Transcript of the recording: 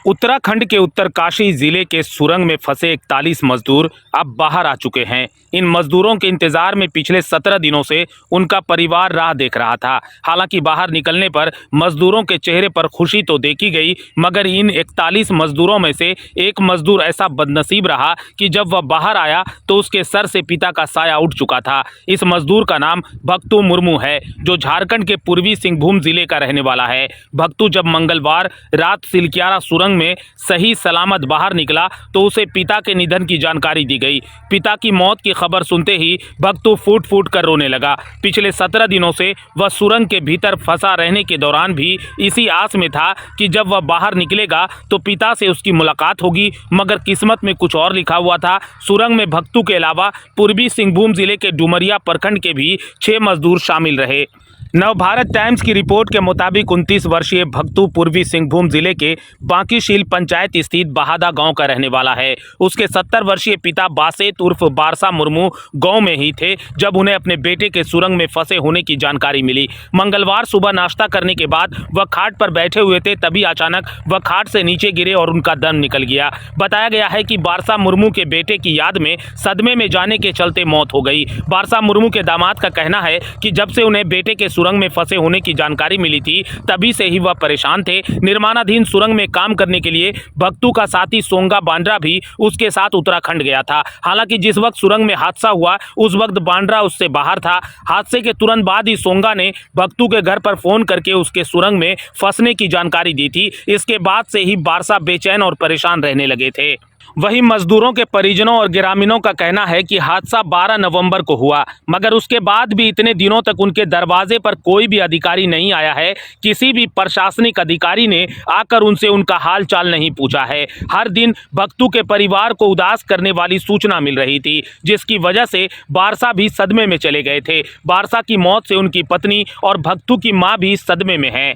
उत्तराखंड के उत्तरकाशी जिले के सुरंग में फंसे 41 मजदूर अब बाहर आ चुके हैं। इन मजदूरों के इंतजार में पिछले 17 दिनों से उनका परिवार राह देख रहा था। हालांकि बाहर निकलने पर मजदूरों के चेहरे पर खुशी तो देखी गई, मगर इन 41 मजदूरों में से एक मजदूर ऐसा बदनसीब रहा कि जब वह बाहर आया तो उसके सर से पिता का साया उठ चुका था। इस मजदूर का नाम भक्तू मुर्मू है, जो झारखंड के पूर्वी सिंहभूम जिले का रहने वाला है। भक्तू जब मंगलवार रात सिलक्यारा सुरंग में सही सलामत बाहर निकला तो उसे पिता के निधन की जानकारी दी गई। पिता की मौत की खबर सुनते ही भक्तू फूट फूट कर रोने लगा। पिछले 17 दिनों से वह सुरंग के भीतर फंसा रहने के दौरान भी इसी आस में था कि जब वह बाहर निकलेगा तो पिता से उसकी मुलाकात होगी, मगर किस्मत में कुछ और लिखा हुआ था। सुरंग में भक्तू के अलावा पूर्वी सिंहभूम जिले के डुमरिया प्रखंड के भी 6 मजदूर शामिल रहे। नवभारत टाइम्स की रिपोर्ट के मुताबिक 29 वर्षीय भक्तू पूर्वी सिंहभूम जिले के बांकीशील पंचायत स्थित बहादा गांव का रहने वाला है। उसके 70 वर्षीय पिता बासेत उर्फ बारसा मुर्मू गांव में ही थे जब उन्हें अपने बेटे के सुरंग में फंसे होने की जानकारी मिली। मंगलवार सुबह नाश्ता करने के बाद वह खाट पर बैठे हुए थे, तभी अचानक वह खाट से नीचे गिरे और उनका दम निकल गया। बताया गया है कि बारसा मुर्मू के बेटे की याद में सदमे में जाने के चलते मौत हो गई। बारसा मुर्मू के दामाद का कहना है कि जब से उन्हें बेटे के सुरंग में फंसे होने की जानकारी मिली थी, तभी से ही वह परेशान थे। निर्माणाधीन सुरंग में काम करने के लिए भक्तू का साथी सोंगा बांड्रा भी उसके साथ उत्तराखंड गया था। हालांकि जिस वक्त सुरंग में हादसा हुआ उस वक्त बांड्रा उससे बाहर था। हादसे के तुरंत बाद ही सोंगा ने भक्तू के घर पर फोन करके उसके सुरंग में फंसने की जानकारी दी थी। इसके बाद से ही बारसा बेचैन और परेशान रहने लगे थे। वहीं मजदूरों के परिजनों और ग्रामीणों का कहना है कि हादसा 12 नवंबर को हुआ, मगर उसके बाद भी इतने दिनों तक उनके दरवाजे पर कोई भी अधिकारी नहीं आया है। किसी भी प्रशासनिक अधिकारी ने आकर उनसे उनका हाल चाल नहीं पूछा है। हर दिन भक्तू के परिवार को उदास करने वाली सूचना मिल रही थी, जिसकी वजह से बारसा भी सदमे में चले गए थे। बारसा की मौत से उनकी पत्नी और भक्तू की मां भी सदमे में है।